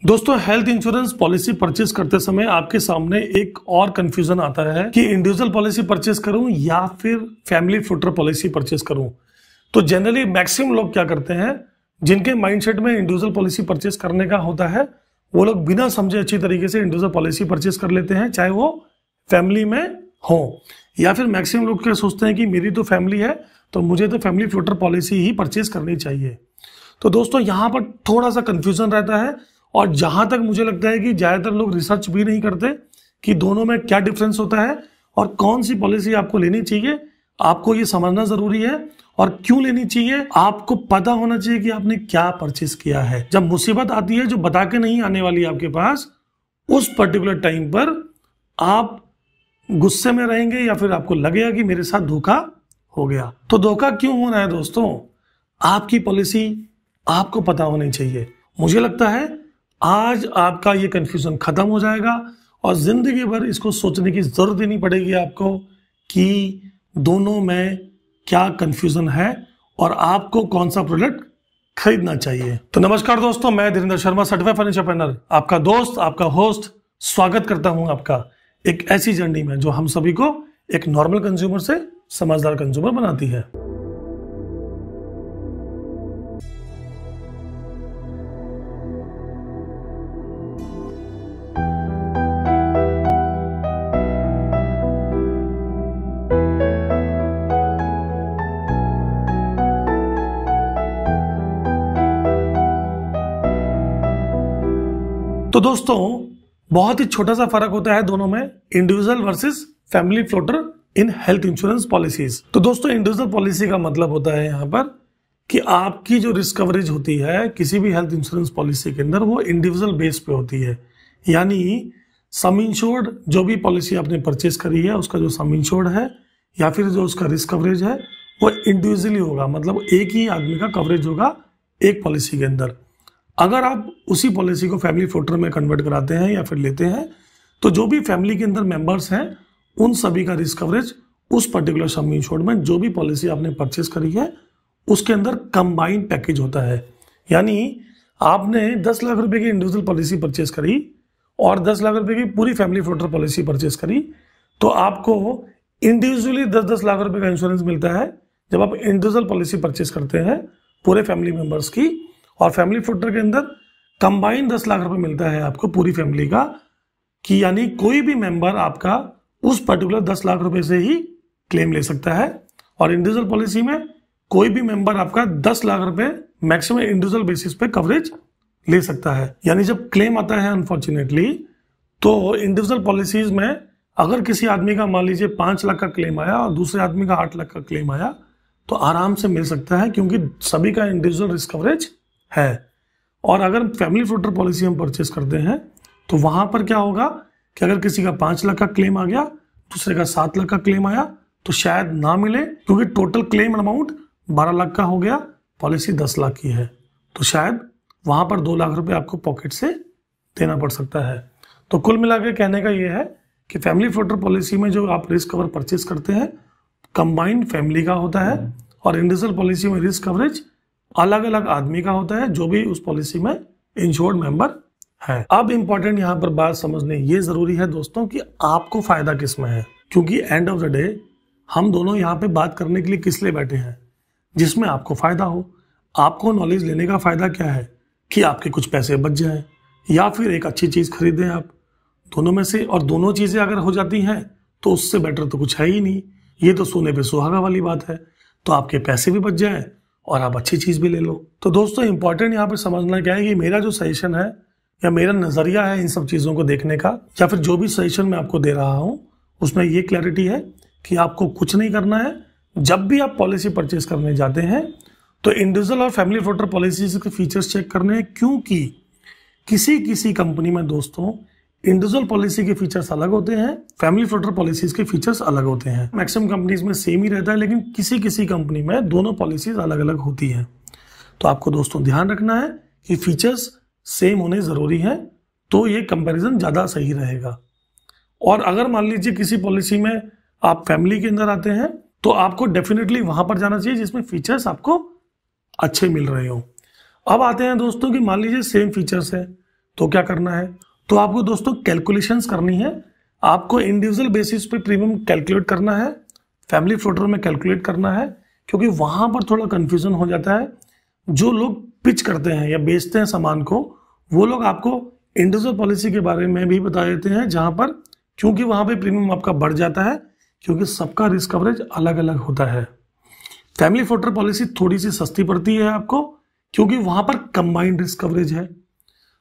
दोस्तों, health insurance policy purchase करते समय आपके सामने एक और कंफ्यूजन आता है कि इंडिविजुअल पॉलिसी परचेस करूं या फिर फैमिली फ्लूटर पॉलिसी परचेस करूं। तो जनरली मैक्सिमम लोग क्या करते हैं, जिनके माइंडसेट में इंडिविजुअल पॉलिसी परचेस करने का होता है, वो लोग बिना समझे अच्छी तरीके से इंडिविजुअल पॉलिसी परचेस कर लेते हैं, चाहे वो फैमिली में हो। या फिर मैक्सिमम लोग क्या सोचते हैं कि मेरी तो फैमिली है तो मुझे तो फैमिली फ्लूटर पॉलिसी ही परचेस करनी चाहिए। तो दोस्तों, यहाँ पर थोड़ा सा कंफ्यूजन रहता है और जहां तक मुझे लगता है कि ज्यादातर लोग रिसर्च भी नहीं करते कि दोनों में क्या डिफरेंस होता है और कौन सी पॉलिसी आपको लेनी चाहिए। आपको ये समझना जरूरी है और क्यों लेनी चाहिए, आपको पता होना चाहिए कि आपने क्या परचेस किया है। जब मुसीबत आती है जो बता के नहीं आने वाली आपके पास, उस पर्टिकुलर टाइम पर आप गुस्से में रहेंगे या फिर आपको लगेगा कि मेरे साथ धोखा हो गया। तो धोखा क्यों होना है दोस्तों, आपकी पॉलिसी आपको पता होनी चाहिए। मुझे लगता है आज आपका ये कंफ्यूजन खत्म हो जाएगा और जिंदगी भर इसको सोचने की जरूरत ही नहीं पड़ेगी आपको कि दोनों में क्या कंफ्यूजन है और आपको कौन सा प्रोडक्ट खरीदना चाहिए। तो नमस्कार दोस्तों, मैं Dhirendra Sharma, certified financial planner, आपका दोस्त, आपका होस्ट, स्वागत करता हूं आपका एक ऐसी जर्नी में जो हम सभी को एक नॉर्मल कंज्यूमर से समझदार कंज्यूमर बनाती है। तो दोस्तों, बहुत ही छोटा सा फर्क होता है दोनों में, individual versus family floater in health insurance policies. तो दोस्तों, इंडिविजुअल पॉलिसी का मतलब होता है यहाँ पर कि आपकी जो रिस्क कवरेज होती है किसी भी हेल्थ इंश्योरेंस पॉलिसी के अंदर, वो इंडिविजुअल बेस पे होती है। यानी सम इंश्योर्ड जो भी पॉलिसी आपने परचेस करी है, उसका जो सम इंश्योर्ड है या फिर जो उसका रिस्क कवरेज है वो इंडिविजुअली होगा, मतलब एक ही आदमी का कवरेज होगा एक पॉलिसी के अंदर। अगर आप उसी पॉलिसी को फैमिली फ्लोटर में कन्वर्ट कराते हैं या फिर लेते हैं, तो जो भी फैमिली के अंदर मेंबर्स हैं उन सभी का रिस्क कवरेज उस पर्टिकुलर सम इंश्योर्ड में जो भी पॉलिसी आपने परचेस करी है उसके अंदर कंबाइंड पैकेज होता है। यानी आपने 10 लाख रुपए की इंडिविजुअल पॉलिसी परचेस करी और 10 लाख रुपए की पूरी फैमिली फ्लोटर पॉलिसी परचेस करी, तो आपको इंडिविजुअली 10-10 लाख रुपए का इंश्योरेंस मिलता है जब आप इंडिविजुअल पॉलिसी परचेस करते हैं पूरे फैमिली मेंबर्स की। और फैमिली फ्लोटर के अंदर कंबाइंड 10 लाख रुपए मिलता है आपको पूरी फैमिली का, कि यानी कोई भी मेंबर आपका उस पर्टिकुलर 10 लाख रुपए से ही क्लेम ले सकता है। और इंडिविजुअल पॉलिसी में कोई भी मेंबर आपका 10 लाख रुपए मैक्सिमम इंडिविजुअल बेसिस पे कवरेज ले सकता है। यानी जब क्लेम आता है अनफॉर्चुनेटली, तो इंडिविजुअल पॉलिसीज में अगर किसी आदमी का मान लीजिए 5 लाख का क्लेम आया और दूसरे आदमी का 8 लाख का क्लेम आया, तो आराम से मिल सकता है क्योंकि सभी का इंडिविजुअल रिस्क कवरेज है। और अगर फैमिली फ्लोटर पॉलिसी हम परचेस करते हैं तो वहां पर क्या होगा कि अगर किसी का 5 लाख का क्लेम आ गया, दूसरे का 7 लाख का क्लेम आया, तो शायद ना मिले क्योंकि टोटल क्लेम अमाउंट 12 लाख का हो गया, पॉलिसी 10 लाख की है, तो शायद वहां पर 2 लाख रुपए आपको पॉकेट से देना पड़ सकता है। तो कुल मिलाकर कहने का यह है कि फैमिली फ्लोटर पॉलिसी में जो आप रिस्क कवर परचेस करते हैं कंबाइंड फैमिली का होता है और इंडिविजुअल पॉलिसी में रिस्क कवरेज अलग अलग आदमी का होता है जो भी उस पॉलिसी में इंश्योर्ड मेंबर है। अब इंपॉर्टेंट यहाँ पर बात समझने ये जरूरी है दोस्तों कि आपको फायदा किस में है, क्योंकि एंड ऑफ द डे हम दोनों यहाँ पे बात करने के लिए किस लिए बैठे हैं, जिसमें आपको फायदा हो। आपको नॉलेज लेने का फायदा क्या है कि आपके कुछ पैसे बच जाए या फिर एक अच्छी चीज खरीदें आप, दोनों में से। और दोनों चीजें अगर हो जाती हैं तो उससे बेटर तो कुछ है ही नहीं। ये तो सोने पे सुहागा वाली बात है। तो आपके पैसे भी बच जाए और आप अच्छी चीज भी ले लो। तो दोस्तों, इंपॉर्टेंट यहाँ पे समझना क्या है कि मेरा जो सजेशन है या मेरा नजरिया है इन सब चीजों को देखने का, या फिर जो भी सजेशन मैं आपको दे रहा हूं, उसमें ये क्लैरिटी है कि आपको कुछ नहीं करना है। जब भी आप पॉलिसी परचेस करने जाते हैं तो इंडिविजुअल और फैमिली फ्लोटर पॉलिसी के फीचर्स चेक करने हैं, क्योंकि किसी किसी कंपनी में दोस्तों इंडिविजुअल पॉलिसी के फीचर्स अलग होते हैं, फैमिली फ्लोटर पॉलिसीज के फीचर्स अलग होते हैं। मैक्सिमम कंपनीज में सेम ही रहता है, लेकिन किसी किसी कंपनी में दोनों पॉलिसीज अलग अलग होती हैं। तो आपको दोस्तों ध्यान रखना है कि फीचर्स सेम होने जरूरी है, तो ये कंपैरिजन ज्यादा सही रहेगा। और अगर मान लीजिए किसी पॉलिसी में आप फैमिली के अंदर आते हैं तो आपको डेफिनेटली वहां पर जाना चाहिए जिसमें फीचर्स आपको अच्छे मिल रहे हो। अब आते हैं दोस्तों कि मान लीजिए सेम फीचर्स है तो क्या करना है, तो आपको दोस्तों कैलकुलेशंस करनी है। आपको इंडिविजुअल बेसिस पे प्रीमियम कैलकुलेट करना है, फैमिली फ्लोटर में कैलकुलेट करना है, क्योंकि वहां पर थोड़ा कंफ्यूजन हो जाता है। जो लोग पिच करते हैं या बेचते हैं सामान को, वो लोग आपको इंडिविजुअल पॉलिसी के बारे में भी बता देते हैं, जहां पर क्योंकि वहां पे प्रीमियम आपका बढ़ जाता है, क्योंकि सबका रिस्क कवरेज अलग अलग होता है। फैमिली फ्लोटर पॉलिसी थोड़ी सी सस्ती पड़ती है आपको, क्योंकि वहां पर कंबाइंड रिस्क कवरेज है।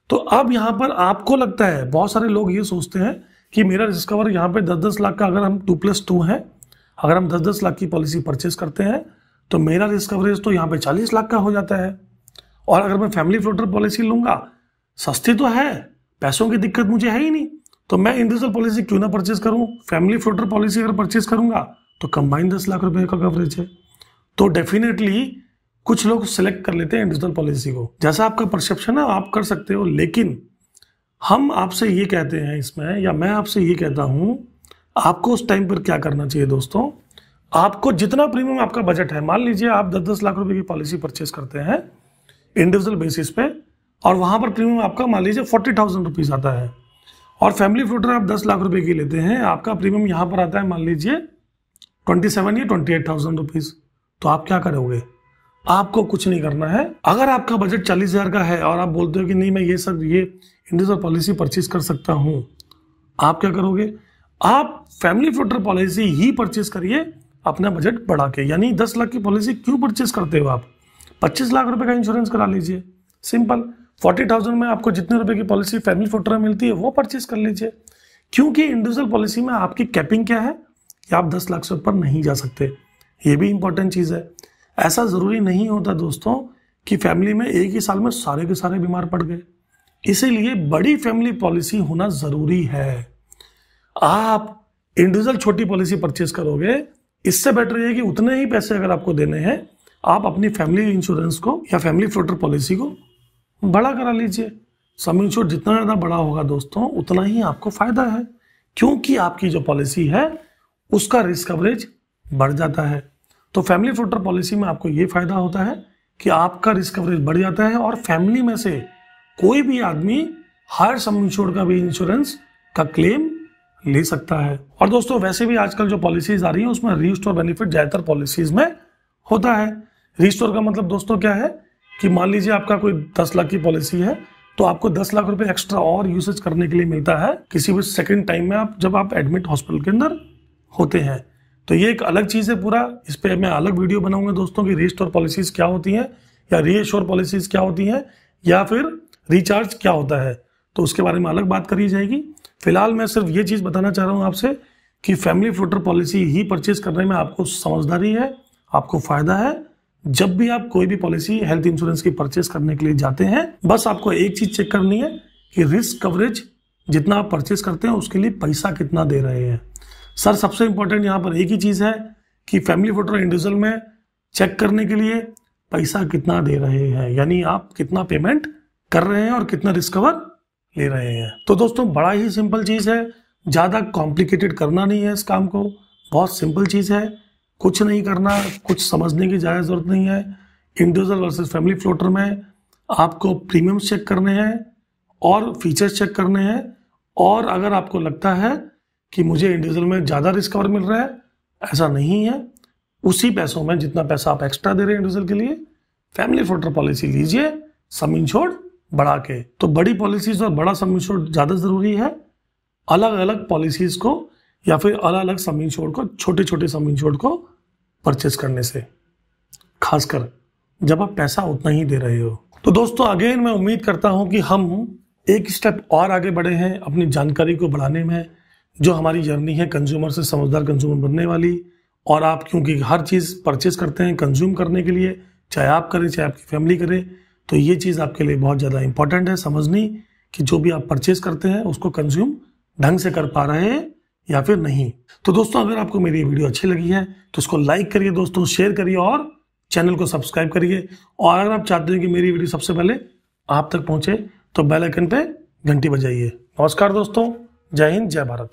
तो अब यहां पर आपको लगता है, बहुत सारे लोग ये सोचते हैं कि मेरा रिस्क कवर यहाँ पे 10-10 लाख का, अगर हम 2+2 है, अगर हम 10-10 लाख की पॉलिसी परचेस करते हैं तो मेरा रिस्क कवरेज तो यहाँ पे 40 लाख का हो जाता है। और अगर मैं फैमिली फ्लोटर पॉलिसी लूंगा, सस्ती तो है, पैसों की दिक्कत मुझे है ही नहीं, तो मैं इंडिविजुअल पॉलिसी क्यों ना परचेस करूं। फैमिली फ्लोटर पॉलिसी अगर परचेस करूंगा तो कंबाइंड 10 लाख रुपए का कवरेज है। तो डेफिनेटली कुछ लोग सिलेक्ट कर लेते हैं इंडिविजुअल पॉलिसी को, जैसा आपका परसेप्शन है आप कर सकते हो। लेकिन हम आपसे ये कहते हैं इसमें, या मैं आपसे ये कहता हूं, आपको उस टाइम पर क्या करना चाहिए दोस्तों, आपको जितना प्रीमियम आपका बजट है, मान लीजिए आप 10-10 लाख रुपए की पॉलिसी परचेस करते हैं इंडिविजुअल बेसिस पे, और वहां पर प्रीमियम आपका मान लीजिए 40,000 रुपीज आता है, और फैमिली फ्लोटर आप 10 लाख रुपए की लेते हैं, आपका प्रीमियम यहां पर आता है मान लीजिए 27 या 28,000 रुपीज। तो आप क्या करोगे, आपको कुछ नहीं करना है। अगर आपका बजट 40,000 का है और आप बोलते हो कि नहीं मैं ये इंडिविजुअल पॉलिसी परचेज कर सकता हूं, आप क्या करोगे, आप फैमिली फ्लोटर पॉलिसी ही परचेज करिए अपना बजट बढ़ा के। यानी 10 लाख की पॉलिसी क्यों परचेज करते हो आप, 25 लाख रुपए का इंश्योरेंस करा लीजिए, सिंपल। 40,000 में आपको जितने रुपए की पॉलिसी फैमिली फ्लोटर में मिलती है वो परचेज कर लीजिए, क्योंकि इंडिविजुअल पॉलिसी में आपकी कैपिंग क्या है कि आप 10 लाख से ऊपर नहीं जा सकते। ये भी इंपॉर्टेंट चीज है। ऐसा जरूरी नहीं होता दोस्तों कि फैमिली में एक ही साल में सारे के सारे बीमार पड़ गए, इसीलिए बड़ी फैमिली पॉलिसी होना जरूरी है। आप इंडिविजुअल छोटी पॉलिसी परचेज करोगे, इससे बेटर है कि उतने ही पैसे अगर आपको देने हैं, आप अपनी फैमिली इंश्योरेंस को या फैमिली फ्लोटर पॉलिसी को बड़ा करा लीजिए। सम इंश्योर जितना ज्यादा बड़ा होगा दोस्तों, उतना ही आपको फायदा है, क्योंकि आपकी जो पॉलिसी है उसका रिस्क कवरेज बढ़ जाता है। तो फैमिली फ्लोटर पॉलिसी में आपको ये फायदा होता है कि आपका रिस्क कवरेज बढ़ जाता है, और फैमिली में से कोई भी आदमी हर सम इंश्योर्ड का भी इंश्योरेंस का क्लेम ले सकता है। और दोस्तों वैसे भी आजकल जो पॉलिसीज आ रही है उसमें रीस्टोर बेनिफिट ज्यादातर पॉलिसीज में होता है। रीस्टोर का मतलब दोस्तों क्या है कि मान लीजिए आपका कोई 10 लाख की पॉलिसी है, तो आपको 10 लाख रुपए एक्स्ट्रा और यूसेज करने के लिए मिलता है किसी भी सेकंड टाइम में, जब आप एडमिट हॉस्पिटल के अंदर होते हैं। तो ये एक अलग चीज है पूरा, इस पे मैं अलग वीडियो बनाऊंगा दोस्तों कि रीस्टोर पॉलिसीज क्या होती हैं, या रीएश्योर पॉलिसीज क्या होती हैं, या फिर रिचार्ज क्या होता है, तो उसके बारे में अलग बात करी जाएगी। फिलहाल मैं सिर्फ ये चीज बताना चाह रहा हूं आपसे कि फैमिली फ्लोटर पॉलिसी ही परचेज करने में आपको समझदारी है, आपको फायदा है। जब भी आप कोई भी पॉलिसी हेल्थ इंश्योरेंस की परचेज करने के लिए जाते हैं, बस आपको एक चीज चेक करनी है कि रिस्क कवरेज जितना आप परचेज करते हैं उसके लिए पैसा कितना दे रहे हैं। सर सबसे इंपॉर्टेंट यहाँ पर एक ही चीज है कि फैमिली फ्लोटर इंडिविजुअल में चेक करने के लिए पैसा कितना दे रहे हैं, यानी आप कितना पेमेंट कर रहे हैं और कितना रिस्क कवर ले रहे हैं। तो दोस्तों बड़ा ही सिंपल चीज है, ज्यादा कॉम्प्लिकेटेड करना नहीं है इस काम को, बहुत सिंपल चीज है, कुछ नहीं करना, कुछ समझने की ज्यादा जरूरत नहीं है। इंडिविजुअल वर्सेस फैमिली फ्लोटर में आपको प्रीमियम्स चेक करने हैं और फीचर्स चेक करने हैं, और अगर आपको लगता है कि मुझे इंडिविजुअल में ज्यादा रिस्क कवर मिल रहा है, ऐसा नहीं है, उसी पैसों में जितना पैसा आप एक्स्ट्रा दे रहे हैं इंडिविजुअल के लिए, फैमिली फ्लोटर पॉलिसी लीजिए सम इंश्योर्ड बढ़ा के। तो बड़ी पॉलिसीज और बड़ा सम इंश्योर्ड ज्यादा जरूरी है, अलग अलग पॉलिसीज को या फिर अलग अलग सम इंश्योर्ड को, छोटे छोटे सम इंश्योर्ड को परचेज करने से, खासकर जब आप पैसा उतना ही दे रहे हो। तो दोस्तों अगेन मैं उम्मीद करता हूं कि हम एक स्टेप और आगे बढ़े हैं अपनी जानकारी को बढ़ाने में। जो हमारी जर्नी है कंज्यूमर से समझदार कंज्यूमर बनने वाली, और आप क्योंकि हर चीज परचेज करते हैं कंज्यूम करने के लिए, चाहे आप करें चाहे आपकी फैमिली करे, तो ये चीज आपके लिए बहुत ज्यादा इंपॉर्टेंट है समझनी कि जो भी आप परचेज करते हैं उसको कंज्यूम ढंग से कर पा रहे हैं या फिर नहीं। तो दोस्तों अगर आपको मेरी ये वीडियो अच्छी लगी है तो उसको लाइक करिए दोस्तों, शेयर करिए और चैनल को सब्सक्राइब करिए। और अगर आप चाहते हैं कि मेरी वीडियो सबसे पहले आप तक पहुंचे तो बेल आइकन पे घंटी बजाइए। नमस्कार दोस्तों, जय हिंद, जय भारत।